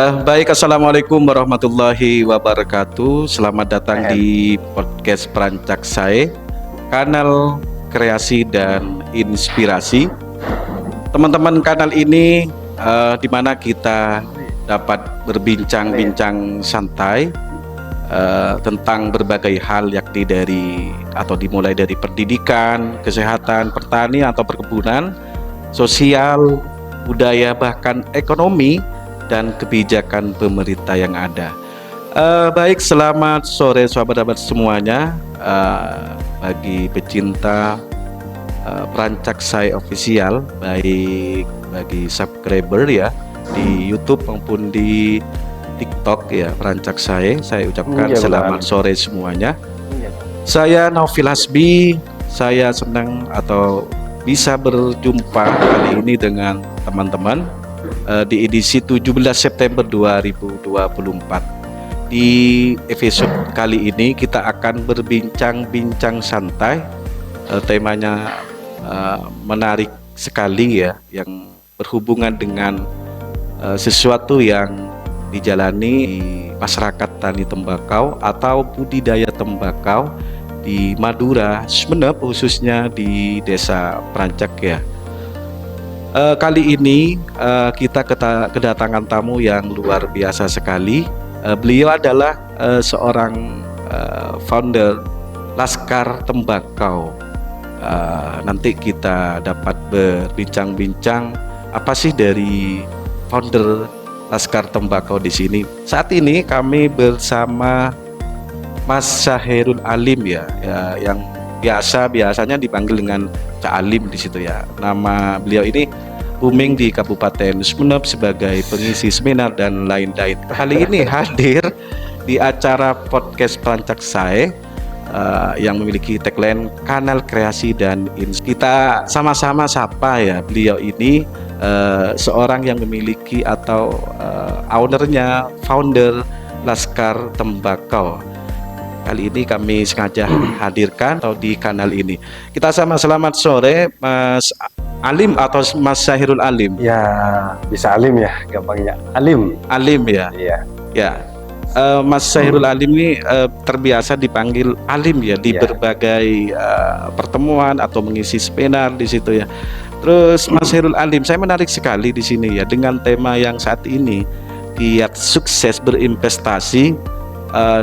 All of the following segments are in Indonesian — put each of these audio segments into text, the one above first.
Baik, Assalamualaikum warahmatullahi wabarakatuh. Selamat datang di podcast Perancak Saya, kanal kreasi dan inspirasi. Teman-teman, kanal ini di mana kita dapat berbincang-bincang santai tentang berbagai hal, yakni dimulai dari pendidikan, kesehatan, pertanian atau perkebunan, sosial, budaya, bahkan ekonomi dan kebijakan pemerintah yang ada. Baik, selamat sore sahabat-sahabat semuanya. Bagi pecinta Perancak Saya Official, baik bagi subscriber ya di YouTube maupun di TikTok ya, Perancak Saya ucapkan selamat sore semuanya. Saya Naufil Hasbi. Saya senang atau bisa berjumpa kali ini dengan teman-teman di edisi 17 September 2024. Di episode kali ini kita akan berbincang-bincang santai. Temanya menarik sekali ya, yang berhubungan dengan sesuatu yang dijalani di masyarakat tani tembakau atau budidaya tembakau di Madura, Sumeneb, khususnya di Desa Perancak ya. Kali ini kita kedatangan tamu yang luar biasa sekali. Beliau adalah seorang founder Laskar Tembakau. Nanti kita dapat berbincang-bincang apa sih dari founder Laskar Tembakau di sini. Saat ini kami bersama Mas Syahrul Alim ya, yang biasanya dipanggil dengan Cak Alim di situ ya. Nama beliau ini booming di Kabupaten Sumeneb sebagai pengisi seminar dan lain-lain. Kali ini hadir di acara podcast Perancak Saya yang memiliki tagline kanal kreasi dan kita sama-sama sapa ya. Beliau ini seorang yang memiliki atau ownernya, founder Laskar Tembakau. Kali ini kami sengaja hadirkan atau di kanal ini. Kita sama selamat sore Mas Alim atau Mas Syahrul Alim. Ya, bisa Alim ya, gampangnya. Alim. Alim ya. Iya. Ya. Mas Syahrul Alim ini terbiasa dipanggil Alim ya di berbagai pertemuan atau mengisi seminar di situ ya. Terus Mas Syahrul Alim, saya menarik sekali di sini ya dengan tema yang saat ini, giat sukses berinvestasi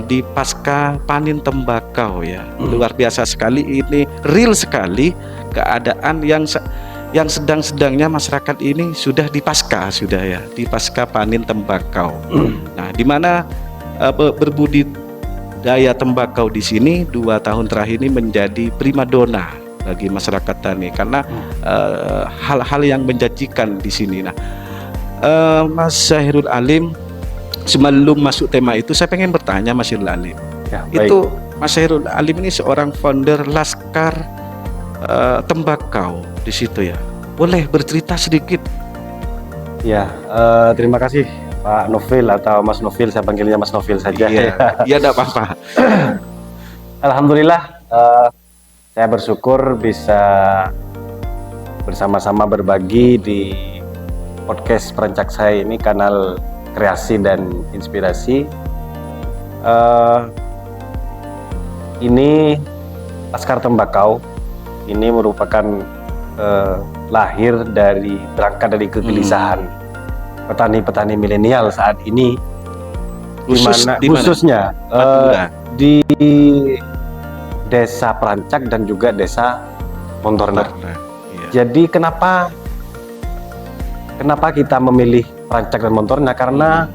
di pasca panen tembakau ya. Luar biasa sekali, ini real sekali keadaan yang sedang-sedangnya masyarakat ini sudah di pasca panen tembakau. Nah, di mana berbudidaya tembakau di sini 2 tahun terakhir ini menjadi primadona bagi masyarakat tani karena hal-hal yang menjanjikan di sini. Nah, Mas Syahrul Alim, sebelum masuk tema itu saya pengen bertanya Mas Syahrul Alim. Ya, itu Mas Syahrul Alim ini seorang founder Laskar Tembakau di situ ya. Boleh bercerita sedikit? Ya, terima kasih Pak Novil atau Mas Novil, saya panggilnya Mas Novil saja. Iya, enggak apa-apa. Alhamdulillah, saya bersyukur bisa bersama-sama berbagi di podcast Perancak Saya ini, kanal kreasi dan inspirasi. Ini Laskar Tembakau ini merupakan berangkat dari kegelisahan petani-petani milenial saat ini, khususnya di Desa Perancak dan juga Desa Montorna. Jadi kenapa kita memilih Perancak dan Montorna? Karena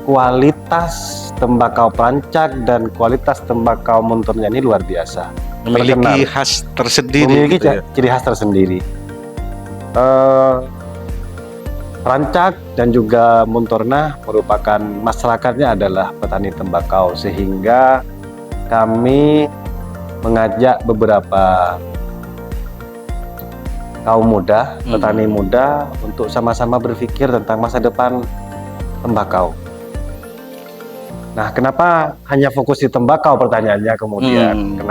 kualitas tembakau Perancak dan kualitas tembakau Montorna ini luar biasa. Memiliki khas tersendiri. Memiliki ciri khas tersendiri. Perancak dan juga Montorna merupakan masyarakatnya adalah petani tembakau, sehingga kami mengajak beberapa kaum muda, petani muda untuk sama-sama berpikir tentang masa depan tembakau. Nah, kenapa hanya fokus di tembakau, pertanyaannya kemudian?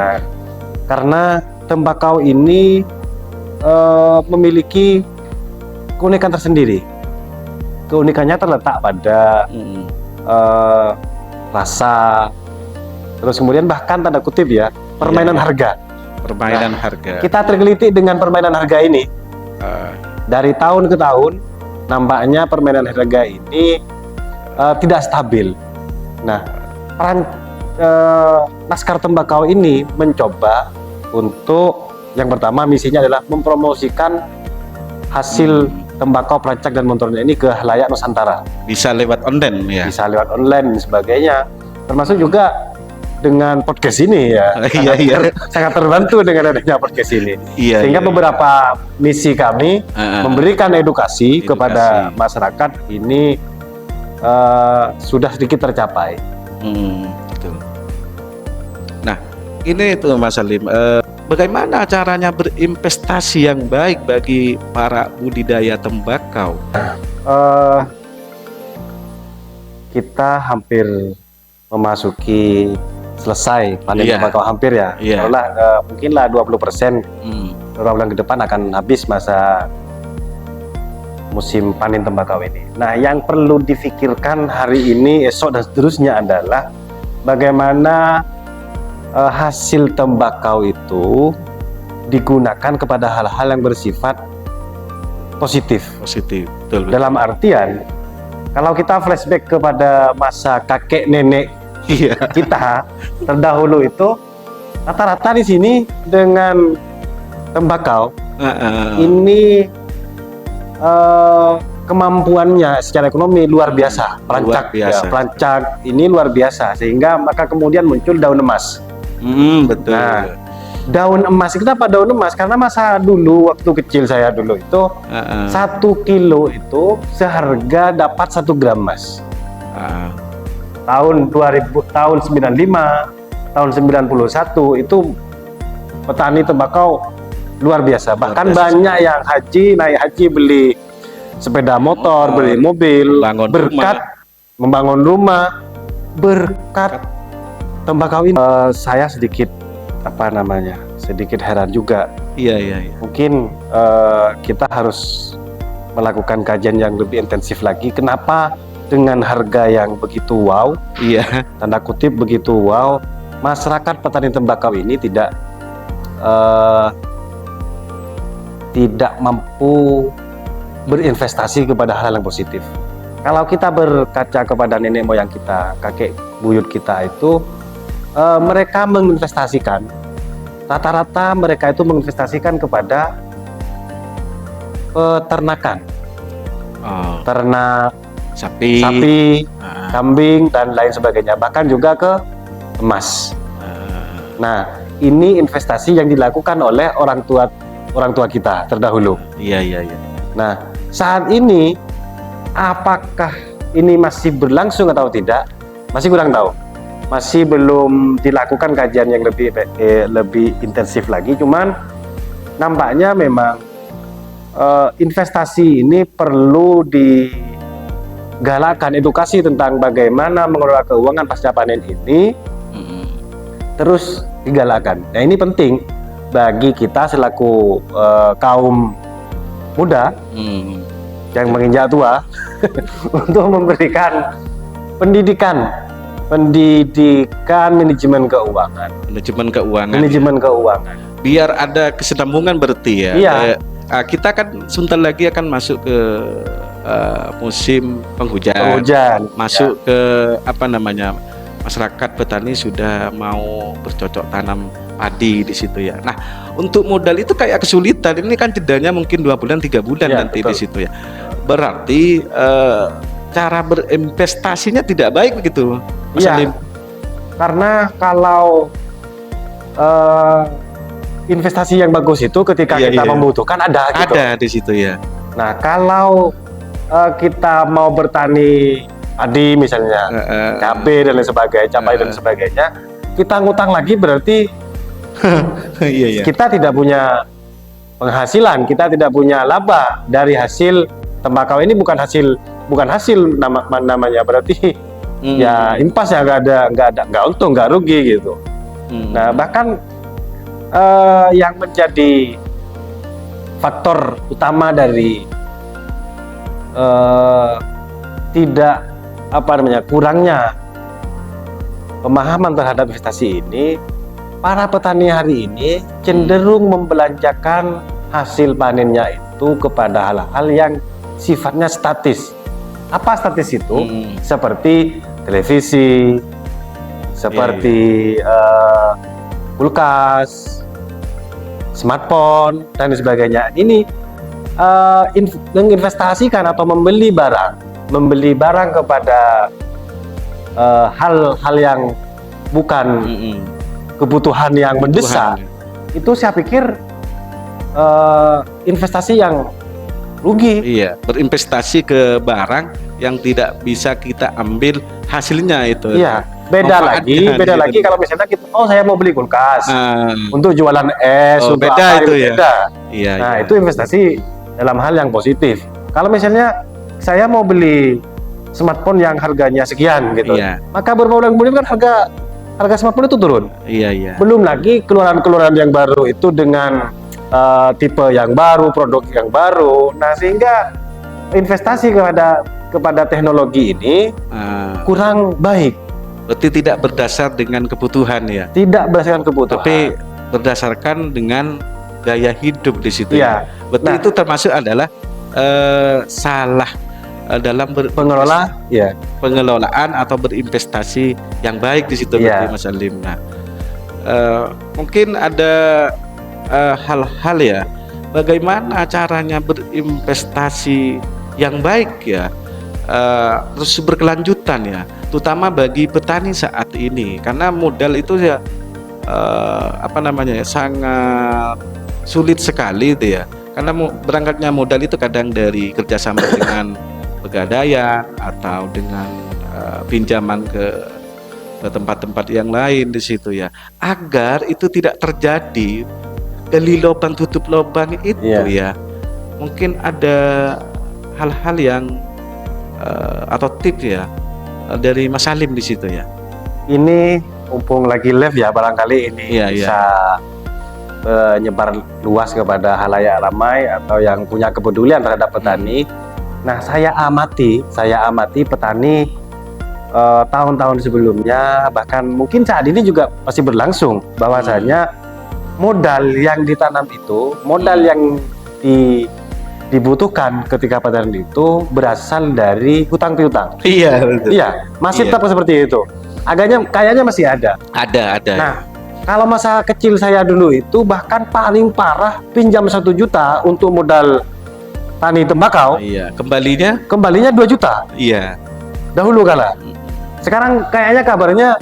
Karena tembakau ini memiliki keunikan tersendiri. keunikannya terletak pada Mm. rasa, terus kemudian bahkan tanda kutip ya, permainan Iya. harga. Permainan harga. Kita tergelitik dengan permainan harga ini. Ah, Dari tahun ke tahun, nampaknya permainan harga ini tidak stabil. Nah, Laskar Tembakau ini mencoba untuk yang pertama misinya adalah mempromosikan hasil tembakau pelancak dan motornya ini ke halayak Nusantara. bisa lewat online ya. Bisa lewat online dan sebagainya. Termasuk juga dengan podcast ini ya. Iya, iya. Sangat terbantu dengan adanya podcast ini. Iya. Sehingga iya. beberapa misi kami memberikan edukasi Edukasi. kepada masyarakat ini sudah sedikit tercapai. Betul. Nah, ini tuh Mas Salim, bagaimana caranya berinvestasi yang baik bagi para budidaya tembakau? Kita hampir memasuki selesai panen Iya. tembakau hampir ya. Iya. Taruhlah, mungkinlah 20% beberapa bulan ke depan akan habis masa musim panen tembakau ini. Nah, yang perlu difikirkan hari ini, esok dan seterusnya adalah bagaimana hasil tembakau itu digunakan kepada hal-hal yang bersifat positif. Positif, betul. Dalam artian, kalau kita flashback kepada masa kakek nenek Iya. kita terdahulu itu, rata-rata di sini dengan tembakau ini kemampuannya secara ekonomi luar biasa, pelancak, Luar biasa. Ya, pelancak ini luar biasa, sehingga maka kemudian muncul daun emas. Betul. Nah, daun emas, kenapa daun emas? Karena masa dulu waktu kecil saya dulu itu 1 kilo itu seharga dapat 1 gram emas. Tahun 2000, tahun 95, tahun 91 itu petani tembakau luar biasa. Bahkan biasa. banyak yang naik haji beli sepeda motor, beli mobil, Membangun berkat membangun rumah, berkat tembakau ini. Saya sedikit sedikit heran juga. Iya. Mungkin kita harus melakukan kajian yang lebih intensif lagi. Kenapa dengan harga yang begitu wow, Iya. tanda kutip begitu wow, masyarakat petani tembakau ini tidak mampu berinvestasi kepada hal yang positif. Kalau kita berkaca kepada nenek moyang kita, kakek buyut kita itu, mereka menginvestasikan, rata-rata mereka itu menginvestasikan kepada peternakan, ternak Sapi. kambing dan lain sebagainya, bahkan juga ke emas. Nah, ini investasi yang dilakukan oleh orang tua kita terdahulu. Iya. Nah, saat ini apakah ini masih berlangsung atau tidak? Masih kurang tahu. Masih belum dilakukan kajian yang lebih intensif lagi. Cuman nampaknya memang investasi ini perlu digalakkan, edukasi tentang bagaimana mengelola keuangan pasca panen ini terus digalakkan. Nah, ini penting bagi kita selaku kaum muda yang menginjak tua untuk memberikan pendidikan manajemen keuangan. Manajemen keuangan. Biar ada kesinambungan berarti ya. Iya. Kita kan sebentar lagi akan masuk ke musim penghujan. Masuk ke masyarakat petani sudah mau bercocok tanam padi di situ ya. Nah, untuk modal itu kayak kesulitan. Ini kan jedanya mungkin 2 bulan 3 bulan Ya, nanti betul. di situ ya. Berarti cara berinvestasinya tidak baik begitu, Mas Iya. Salim? Karena kalau investasi yang bagus itu ketika Iya, kita iya. membutuhkan ada gitu. Ada di situ ya. Nah, kalau kita mau bertani padi misalnya, cabai dan lain sebagainya, kita ngutang lagi berarti Iya. kita tidak punya penghasilan, kita tidak punya laba dari hasil tembakau ini. Bukan hasil namanya, berarti ya impas ya, nggak untung, nggak rugi gitu. Nah, bahkan yang menjadi faktor utama dari tidak kurangnya pemahaman terhadap investasi ini, para petani hari ini cenderung membelanjakan hasil panennya itu kepada hal-hal yang sifatnya statis. Apa statis itu? Seperti televisi, seperti kulkas, smartphone dan sebagainya. Ini menginvestasikan atau membeli barang kepada hal-hal yang bukan kebutuhan yang mendesak. Itu saya pikir investasi yang rugi. Iya, berinvestasi ke barang yang tidak bisa kita ambil hasilnya itu. Iya, beda lagi kalau misalnya kita, saya mau beli kulkas untuk jualan es, untuk beda apa, itu ya. beda. Iya, Nah, iya. itu investasi dalam hal yang positif. Kalau misalnya saya mau beli smartphone yang harganya sekian gitu, Iya. maka beberapa bulan kemudian kan harga smartphone itu turun. Iya, iya. Belum lagi keluaran-keluaran yang baru itu dengan tipe yang baru, produk yang baru. Nah, sehingga investasi kepada teknologi ini kurang baik. Berarti tidak berdasar dengan kebutuhan ya. Tidak berdasarkan kebutuhan. Tapi berdasarkan dengan gaya hidup di situ. Iya. Berarti Nah, itu termasuk adalah salah dalam pengelolaan atau berinvestasi yang baik di situ, berarti Mas Salim. Nah, mungkin ada hal-hal ya, bagaimana caranya berinvestasi yang baik ya, terus berkelanjutan ya, terutama bagi petani saat ini, karena modal itu ya sangat sulit sekali itu ya, karena berangkatnya modal itu kadang dari kerjasama dengan pegadaian atau dengan pinjaman ke tempat-tempat yang lain di situ ya, agar itu tidak terjadi gali lubang tutup lubang itu ya. Mungkin ada hal-hal yang atau tips ya dari Mas Salim di situ ya. Ini mumpung lagi live ya, barangkali ini bisa menyebar luas kepada halayak ramai atau yang punya kepedulian terhadap petani. Nah, saya amati petani tahun-tahun sebelumnya, bahkan mungkin saat ini juga masih berlangsung, bahwasanya modal yang ditanam itu, modal yang dibutuhkan ketika petani itu berasal dari hutang piutang. Iya, betul. Iya, masih tetap seperti itu. Kayaknya masih ada. Ada. Nah, kalau masa kecil saya dulu itu bahkan paling parah pinjam 1 juta untuk modal tani tembakau. Iya, kembalinya 2 juta. Iya. Dahulu kala. Sekarang kayaknya kabarnya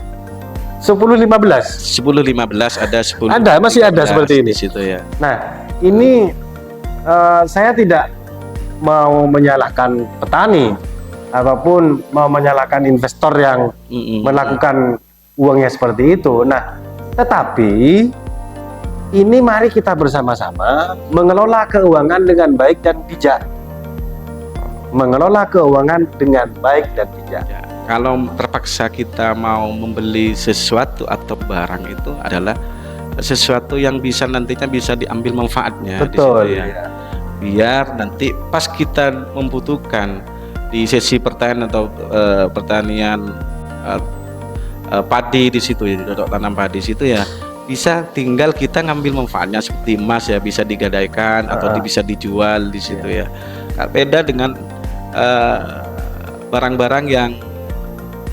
10-15 ada 10. masih ada seperti ini di situ ya. Nah, ini saya tidak mau menyalahkan petani ataupun mau menyalahkan investor yang melakukan uangnya seperti itu. Nah, tetapi ini mari kita bersama-sama mengelola keuangan dengan baik dan bijak. Mengelola keuangan dengan baik dan bijak. Ya, kalau terpaksa kita mau membeli sesuatu atau barang, itu adalah sesuatu yang nantinya bisa diambil manfaatnya. Betul. Di situ ya. Biar nanti pas kita membutuhkan di sesi pertanian atau pertanian padi di situ ya, cocok tanam padi situ ya, bisa tinggal kita ngambil manfaatnya seperti emas ya, bisa digadaikan atau bisa dijual di situ ya. Beda dengan barang-barang yang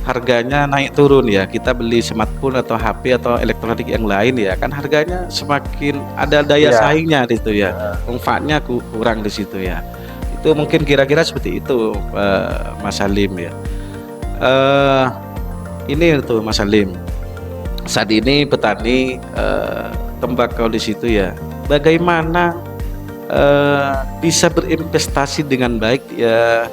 harganya naik turun ya, kita beli smartphone atau HP atau elektronik yang lain ya, kan harganya semakin ada daya saingnya gitu ya, manfaatnya kurang di situ ya. Itu mungkin kira-kira seperti itu, Mas Salim ya. Ini tuh Mas Salim, saat ini petani tembakau di situ ya, bagaimana bisa berinvestasi dengan baik ya,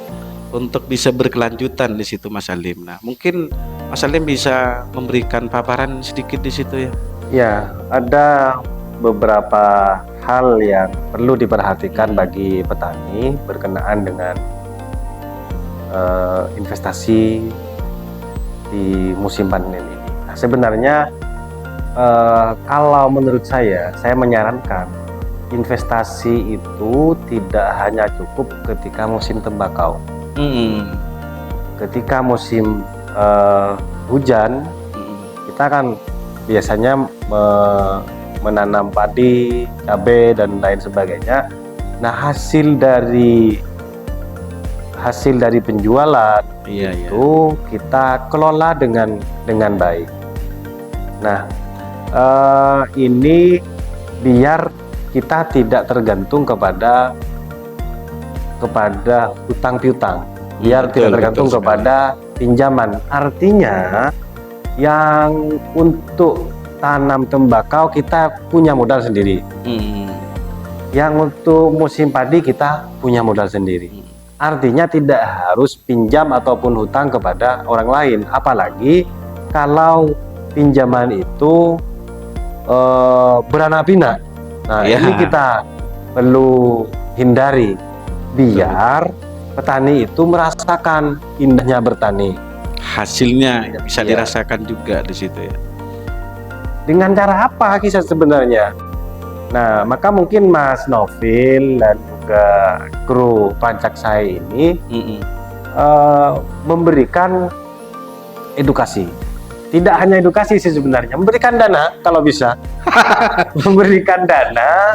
untuk bisa berkelanjutan di situ Mas Salim. Nah, mungkin Mas Salim bisa memberikan paparan sedikit di situ ya. Ya, ada beberapa hal yang perlu diperhatikan bagi petani berkenaan dengan investasi di musim panen ini. Nah, sebenarnya kalau menurut saya menyarankan investasi itu tidak hanya cukup ketika musim tembakau. ketika musim hujan, kita kan biasanya menanam padi, cabai dan lain sebagainya. Nah, hasil dari penjualan itu kita kelola dengan baik. Nah, ini biar kita tidak tergantung kepada hutang piutang, biar tidak tergantung kepada pinjaman. Artinya yang untuk tanam tembakau kita punya modal sendiri. Yang untuk musim padi kita punya modal sendiri. Artinya tidak harus pinjam ataupun hutang kepada orang lain. Apalagi kalau pinjaman itu beranak pinak. Nah, ini kita perlu hindari biar petani itu merasakan indahnya bertani. Hasilnya bisa dirasakan juga di situ ya. Dengan cara apa kisah sebenarnya? Nah, maka mungkin Mas Novil dan juga kru Prancaksai ini memberikan edukasi. Tidak hanya edukasi sih sebenarnya, memberikan dana kalau bisa. Memberikan dana.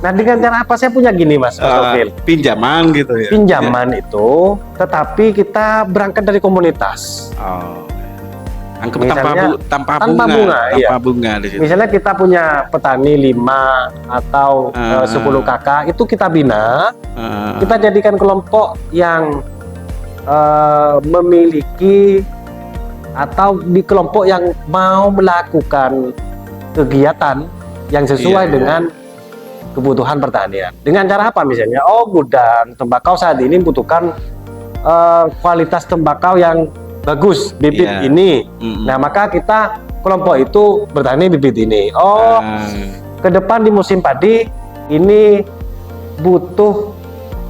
Nah, dengan cara apa? Saya punya gini Mas Novil. Pinjaman gitu ya. Pinjaman itu, tetapi kita berangkat dari komunitas. Tanpa bunga di situ. Misalnya kita punya petani 5 atau 10 kakak, itu kita bina, kita jadikan kelompok yang memiliki atau di kelompok yang mau melakukan kegiatan yang sesuai dengan kebutuhan pertanian. Dengan cara apa misalnya? Gudang tembakau saat ini membutuhkan kualitas tembakau yang bagus, bibit ini. Nah, maka kita kelompok itu bertani bibit ini. Ke depan di musim padi ini butuh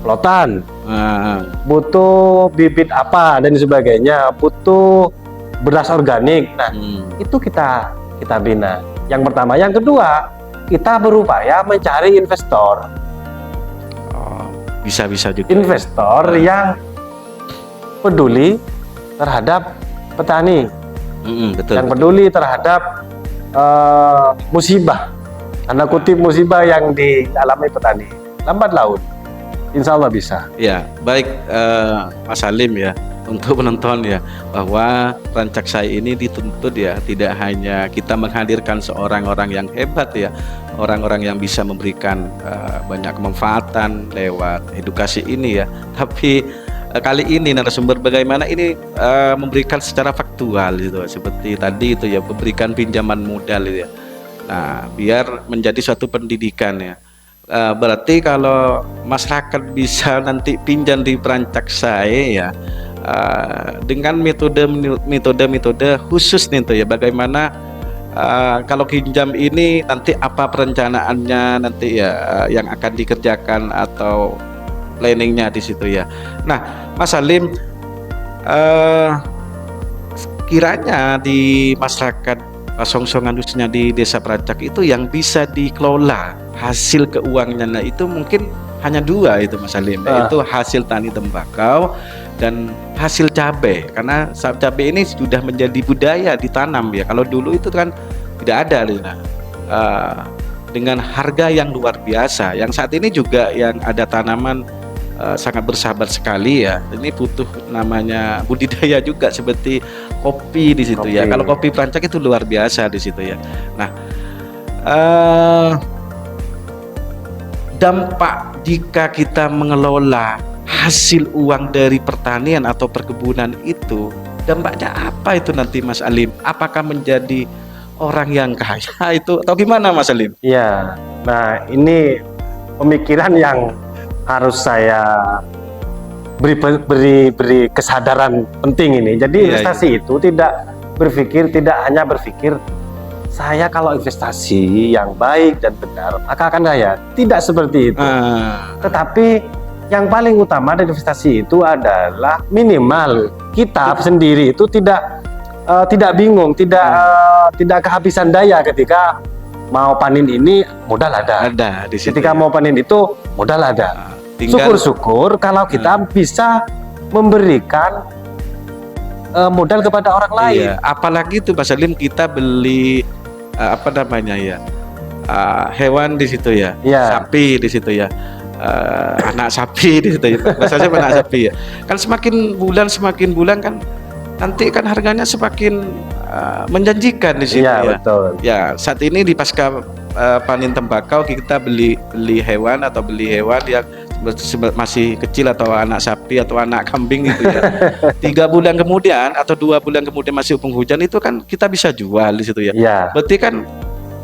plotan, butuh bibit apa dan sebagainya, butuh beras organik. Nah, itu kita bina. Yang pertama, yang kedua, kita berupaya mencari investor. Bisa juga. Investor yang peduli terhadap petani, betul, yang peduli terhadap musibah, tanda kutip musibah yang dialami petani, lambat laun, insya Allah bisa. Ya, baik Mas Salim ya, untuk penonton ya, bahwa Prancaksai ini dituntut ya, tidak hanya kita menghadirkan seorang orang yang hebat ya, orang-orang yang bisa memberikan banyak kemanfaatan lewat edukasi ini ya, tapi kali ini narasumber bagaimana ini memberikan secara faktual gitu, seperti tadi itu ya, memberikan pinjaman modal ya. Nah, biar menjadi suatu pendidikan ya. Berarti kalau masyarakat bisa nanti pinjam di Prancaksai ya, dengan metode khusus nih tuh ya, bagaimana kalau pinjam ini nanti apa perencanaannya nanti ya, yang akan dikerjakan atau planningnya di situ ya. Nah, Mas Salim, kiranya di masyarakat Pasongsongan khususnya di Desa Prancak itu yang bisa dikelola hasil keuangannya itu mungkin hanya 2 itu Mas Salim, yaitu hasil tani tembakau dan hasil cabai, karena cabai ini sudah menjadi budaya ditanam ya. Kalau dulu itu kan tidak ada dengan harga yang luar biasa. Yang saat ini juga yang ada tanaman sangat bersahabat sekali ya. Ini butuh namanya budidaya juga seperti kopi di situ ya. Kalau kopi Prancak itu luar biasa di situ ya. Nah, dampak jika kita mengelola hasil uang dari pertanian atau perkebunan itu, dampaknya apa itu nanti Mas Salim? Apakah menjadi orang yang kaya itu atau gimana Mas Salim? Iya. Nah, ini pemikiran yang harus saya beri kesadaran penting ini. Jadi investasi itu tidak hanya berpikir saya kalau investasi yang baik dan benar maka akan kaya. Tidak seperti itu. Tetapi yang paling utama dari investasi itu adalah minimal kita sendiri itu tidak bingung, tidak kehabisan daya ketika mau panen ini, modal ada. Di situ ketika mau panen itu modal ada. Syukur-syukur kalau kita bisa memberikan modal kepada orang lain. Iya, apalagi itu Pak Salim kita beli apa namanya ya, hewan di situ ya, Iya. sapi di situ ya, anak sapi di situ ya, bahasanya anak sapi ya. Kan semakin bulan kan nanti kan harganya semakin menjanjikan di situ Iya, ya. betul. Ya, saat ini di pasca panen tembakau kita beli hewan yang masih kecil atau anak sapi atau anak kambing gitu ya. 3 bulan kemudian atau 2 bulan kemudian masih penghujan itu kan kita bisa jual di situ ya. Iya. Berarti kan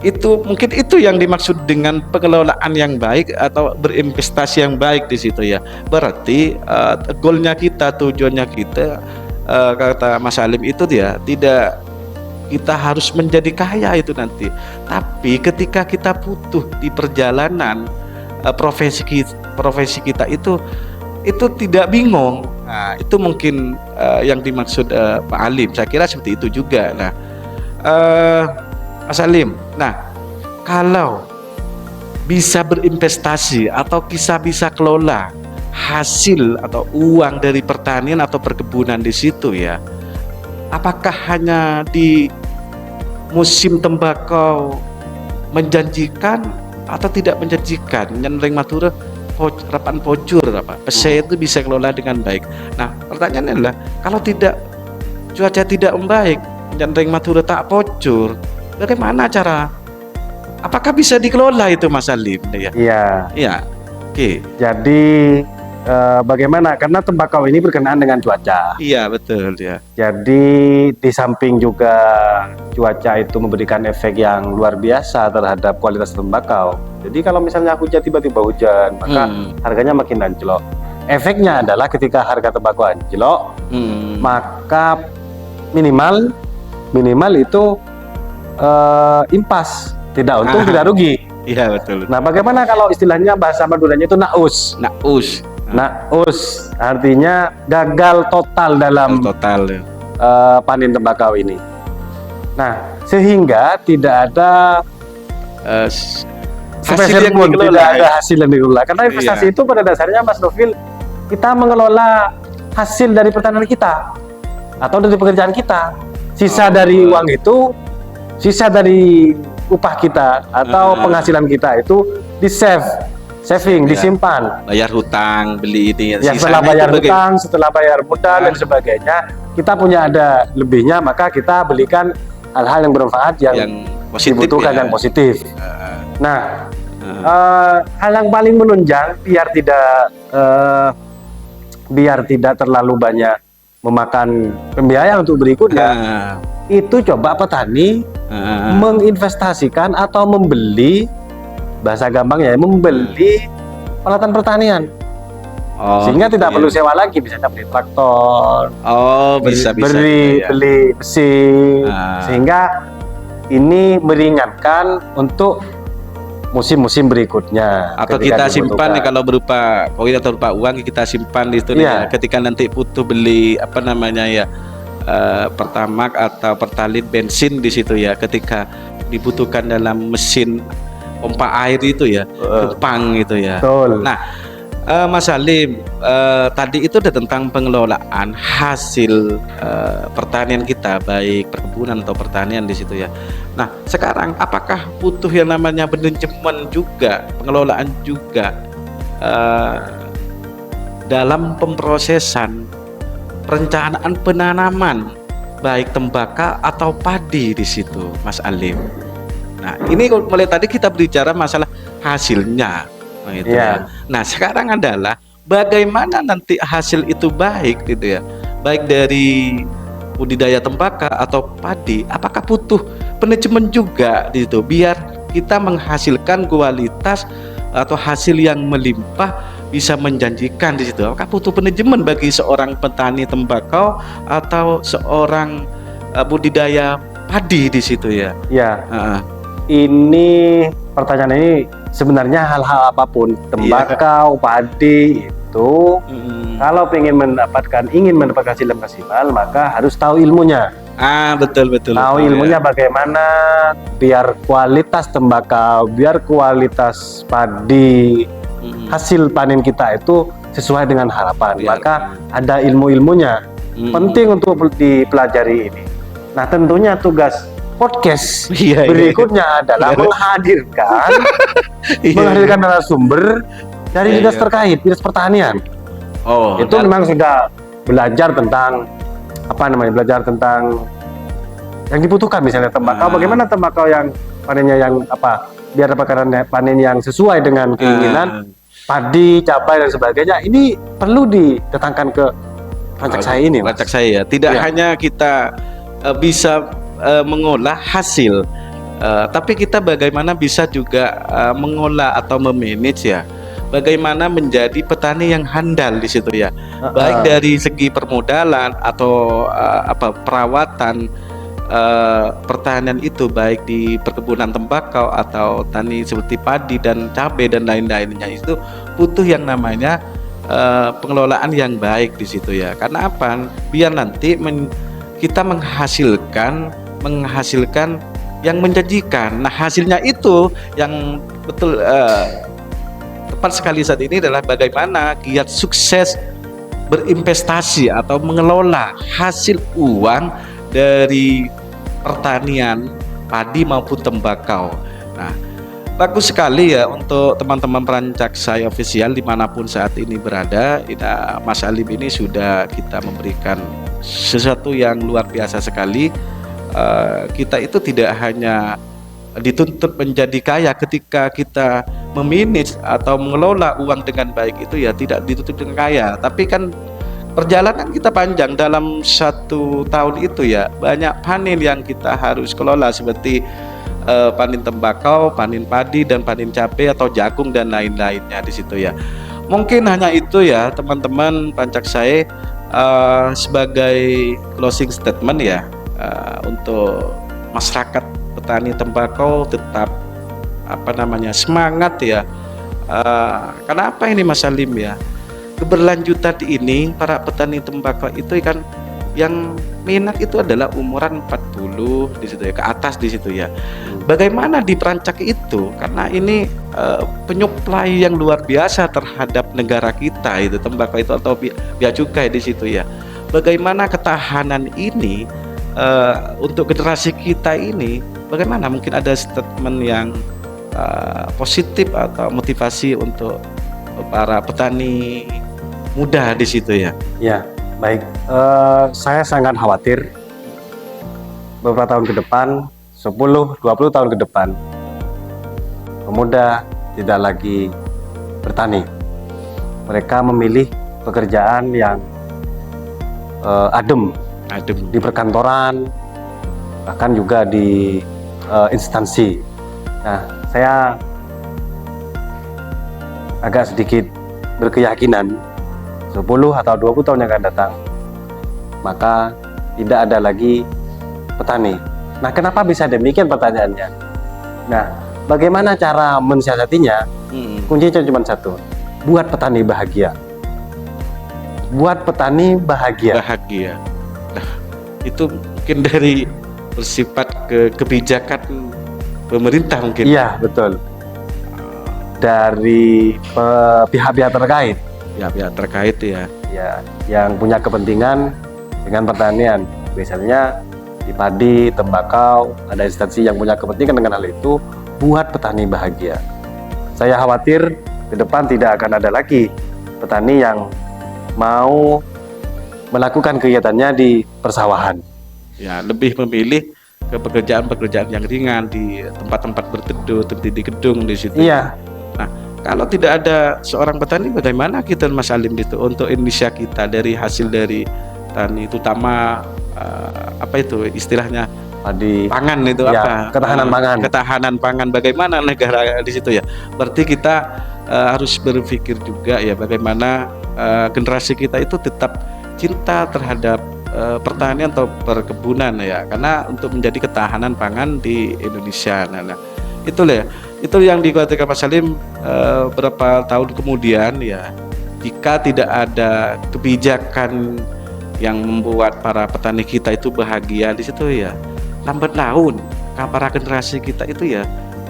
itu mungkin itu yang dimaksud dengan pengelolaan yang baik atau berinvestasi yang baik di situ ya. Berarti goalnya kita, tujuannya kita, kata Mas Salim itu dia tidak kita harus menjadi kaya itu nanti. Tapi ketika kita butuh di perjalanan profesi kita itu tidak bingung. Nah, itu mungkin yang dimaksud Pak Alim. Saya kira seperti itu juga. Nah, Mas Alim, nah kalau bisa berinvestasi atau bisa kelola hasil atau uang dari pertanian atau perkebunan di situ ya, apakah hanya di musim tembakau menjanjikan atau tidak menjanjikan? Nyenreng matura rapan pojur apa pese itu bisa kelola dengan baik. Nah pertanyaannya adalah kalau tidak, cuaca tidak membaik, nyenreng matura tak pojur, bagaimana cara, apakah bisa dikelola itu Mas Salim ya? Iya. Iya. Oke. Jadi bagaimana? Karena tembakau ini berkenaan dengan cuaca. Iya betul ya. Jadi di samping juga cuaca itu memberikan efek yang luar biasa terhadap kualitas tembakau. Jadi kalau misalnya hujan, tiba-tiba hujan, maka harganya makin anjlok. Efeknya adalah ketika harga tembakau anjlok, maka minimal itu impas, tidak untung tidak rugi. Iya betul. Nah, bagaimana kalau istilahnya bahasa Maduranya itu naus? Naus artinya gagal total dalam total panen tembakau ini. Nah, sehingga tidak ada hasil yang pun dikelola, tidak ya? ada hasil yang dikelola. Karena investasi itu pada dasarnya Mas Novil, kita mengelola hasil dari pertanian kita atau dari pekerjaan kita. Sisa dari uang itu, sisa dari upah kita atau penghasilan kita itu saving, disimpan. Bayar hutang, beli ini. Ya, setelah bayar hutang, setelah bayar modal dan sebagainya, kita punya ada lebihnya, maka kita belikan hal-hal yang bermanfaat yang positif, dibutuhkan ya? Yang positif. Nah, hal yang paling menunjang biar tidak terlalu banyak memakan pembiayaan untuk berikutnya, itu coba petani menginvestasikan atau membeli, bahasa gampangnya membeli peralatan pertanian. Sehingga tidak perlu sewa lagi, misalnya beli traktor, beli mesin, sehingga ini meringankan untuk musim-musim berikutnya. Atau kita simpan nih, kalau berupa koin atau berupa uang kita simpan di situ nih, ketika nanti butuh beli apa namanya ya, pertamak atau pertalite bensin di situ ya, ketika dibutuhkan dalam mesin pompa air itu ya, kupang itu ya. Betul. Nah, Mas Salim, tadi itu ada tentang pengelolaan hasil pertanian kita, baik perkebunan atau pertanian di situ ya. Nah, sekarang apakah butuh yang namanya manajemen juga, pengelolaan juga dalam pemrosesan perencanaan penanaman baik tembakau atau padi di situ, Mas Alim? Nah, ini mulai tadi kita berbicara masalah hasilnya, gitu ya. Nah, sekarang adalah bagaimana nanti hasil itu baik, gitu ya, baik dari budidaya tembakau atau padi, apakah butuh manajemen juga di situ biar kita menghasilkan kualitas atau hasil yang melimpah, bisa menjanjikan di situ. Apakah butuh manajemen bagi seorang petani tembakau atau seorang budidaya padi di situ ya? Ya. Ini pertanyaan ini sebenarnya hal-hal apapun, tembakau, padi itu, kalau ingin mendapatkan hasil yang maksimal, maka harus tahu ilmunya. Betul. Tahu ilmunya bagaimana biar kualitas tembakau, biar kualitas padi, hasil panen kita itu sesuai dengan harapan. Maka ada ilmu-ilmunya. penting untuk dipelajari ini. Nah, tentunya tugas podcast Iya, iya. berikutnya adalah menghadirkan menghadirkan narasumber dari Iya, dinas iya. terkait, dinas pertanian. Oh, Itu memang sudah belajar tentang belajar tentang yang dibutuhkan, misalnya tembakau, bagaimana tembakau yang panennya yang biar panen yang sesuai dengan keinginan, padi, cabai dan sebagainya. Ini perlu didatangkan ke rancak saya ini, Mas. Rancak saya ya. Tidak Ya. hanya kita bisa mengolah hasil, tapi kita bagaimana bisa juga mengolah atau memanage ya. Bagaimana menjadi petani yang handal di situ ya. Baik dari segi permodalan atau perawatan pertanian itu, baik di perkebunan tembakau atau tani seperti padi dan cabai dan lain-lainnya, itu butuh yang namanya pengelolaan yang baik di situ ya. Karena apa? Biar nanti kita menghasilkan yang menjanjikan. Nah, hasilnya itu yang betul tepat sekali saat ini adalah bagaimana giat sukses berinvestasi atau mengelola hasil uang dari pertanian padi maupun tembakau. Nah, bagus sekali ya untuk teman-teman perancak saya official dimanapun saat ini berada. Mas Alim ini sudah kita memberikan sesuatu yang luar biasa sekali. Kita itu tidak hanya dituntut menjadi kaya ketika kita memanage atau mengelola uang dengan baik, itu ya tidak dituntut dengan kaya, tapi kan perjalanan kita panjang. Dalam 1 tahun itu ya banyak panen yang kita harus kelola, seperti panen tembakau, panen padi, dan panen cabai atau jagung dan lain-lainnya di situ ya. Mungkin hanya itu ya teman-teman perancak saya sebagai closing statement ya, untuk masyarakat petani tembakau tetap semangat ya. Kenapa ini Mas Salim ya? Keberlanjutan ini para petani tembakau itu kan yang minat itu adalah umuran 40 di situ ya, ke atas di situ ya. Bagaimana diperancak itu? Karena ini penyuplai yang luar biasa terhadap negara kita itu tembakau itu atau bea cukai di situ ya. Bagaimana ketahanan ini untuk generasi kita ini? Bagaimana mungkin ada statement yang positif atau motivasi untuk para petani muda di situ ya? Ya, baik. Saya sangat khawatir beberapa tahun ke depan, 10-20 tahun ke depan, pemuda tidak lagi bertani. Mereka memilih pekerjaan yang adem di perkantoran, bahkan juga di instansi. Nah, saya agak sedikit berkeyakinan 10 atau 20 tahun yang akan datang, maka tidak ada lagi petani. Nah, kenapa bisa demikian pertanyaannya? Nah, bagaimana cara mensiasatinya? Kuncinya cuma satu, buat petani bahagia. Buat petani bahagia. Nah, itu mungkin dari bersifat kebijakan pemerintah mungkin. Iya, betul. Dari pihak-pihak terkait. Ya, pihak terkait ya. Ya, yang punya kepentingan dengan pertanian. Misalnya di padi, tembakau, ada instansi yang punya kepentingan dengan hal itu, buat petani bahagia. Saya khawatir ke depan tidak akan ada lagi petani yang mau melakukan kegiatannya di persawahan. Ya, lebih memilih ke pekerjaan-pekerjaan yang ringan di tempat-tempat berteduh, di gedung di situ. Iya. Nah, kalau tidak ada seorang petani, bagaimana kita Mas Alim itu untuk Indonesia kita dari hasil dari tani, terutama itu istilahnya Padi, pangan itu ya, ketahanan pangan. Ketahanan pangan, bagaimana negara di situ ya. Berarti kita harus berpikir juga ya bagaimana generasi kita itu tetap cinta terhadap pertanian atau perkebunan ya, karena untuk menjadi ketahanan pangan di Indonesia. Nah, itulah ya, itu yang dikatakan Mas Salim berapa tahun kemudian ya, jika tidak ada kebijakan yang membuat para petani kita itu bahagia di situ ya, lambat laun para generasi kita itu ya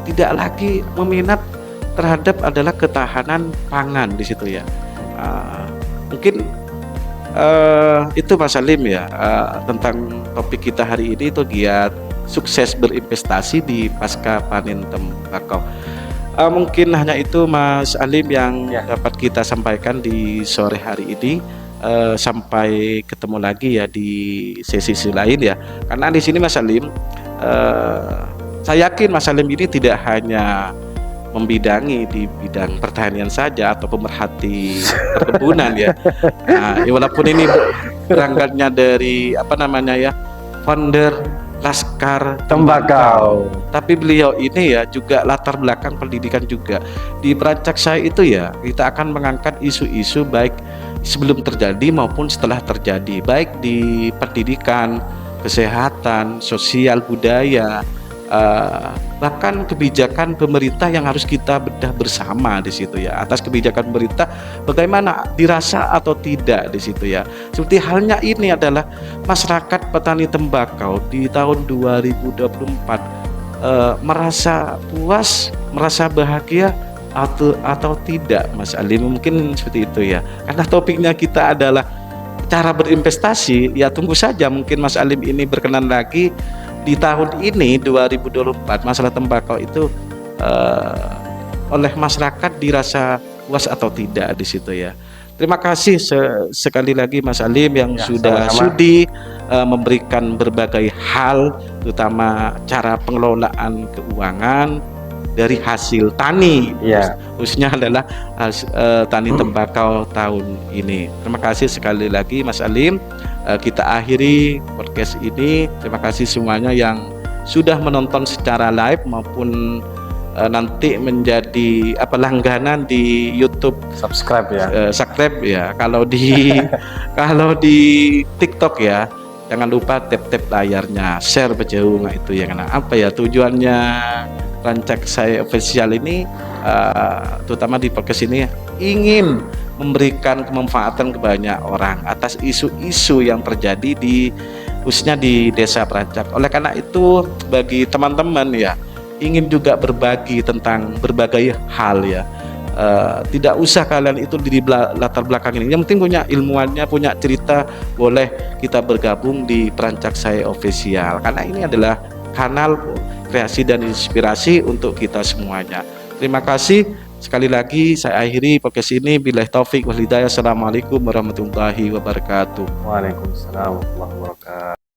tidak lagi meminat terhadap adalah ketahanan pangan di situ ya. Mungkin Itu Mas Salim ya, tentang topik kita hari ini itu giat sukses berinvestasi di pasca panen tembakau. Mungkin hanya itu Mas Alim yang Ya. dapat kita sampaikan di sore hari ini. Sampai ketemu lagi ya di sesi lain ya. Karena di sini Mas Alim, saya yakin Mas Salim ini tidak hanya membidangi di bidang pertanian saja atau pemerhati perkebunan ya. Nah, ya walaupun ini berangkatnya dari apa namanya ya, founder Laskar Tembakau. tapi beliau ini ya juga latar belakang pendidikan juga. Di Perancak Saya itu ya kita akan mengangkat isu-isu baik sebelum terjadi maupun setelah terjadi, baik di pendidikan, kesehatan, sosial, budaya, bahkan kebijakan pemerintah yang harus kita bedah bersama di situ ya. Atas kebijakan pemerintah bagaimana dirasa atau tidak di situ ya. Seperti halnya ini adalah masyarakat petani tembakau di tahun 2024 merasa puas, merasa bahagia atau tidak Mas Ali, mungkin seperti itu ya. Karena topiknya kita adalah cara berinvestasi ya, tunggu saja mungkin Mas Alim ini berkenan lagi di tahun ini 2024 masalah tembakau itu oleh masyarakat dirasa puas atau tidak di situ ya. Terima kasih sekali lagi Mas Alim yang Ya, sudah sama-sama. sudi memberikan berbagai hal, terutama cara pengelolaan keuangan dari hasil tani, Ya. khususnya adalah tani tembakau tahun ini. Terima kasih sekali lagi Mas Alim. Kita akhiri podcast ini. Terima kasih semuanya yang sudah menonton secara live maupun nanti menjadi langganan di YouTube, Subscribe ya. subscribe ya. Kalau di kalau di TikTok ya, jangan lupa tap layarnya, share berjauh itu ya. Karena apa ya tujuannya Perancak Saya Official ini, terutama di podcast ini ingin memberikan kemanfaatan ke banyak orang atas isu-isu yang terjadi khususnya di desa Perancak. Oleh karena itu bagi teman-teman ya ingin juga berbagi tentang berbagai hal ya. Tidak usah kalian itu di latar belakang ini, yang penting punya ilmuannya, punya cerita, boleh kita bergabung di Perancak Saya Official karena ini adalah kanal kreasi dan inspirasi untuk kita semuanya. Terima kasih sekali lagi, saya akhiri podcast ini. Billahi taufik wal hidayah. Assalamualaikum warahmatullahi wabarakatuh. Waalaikumsalam warahmatullahi wabarakatuh.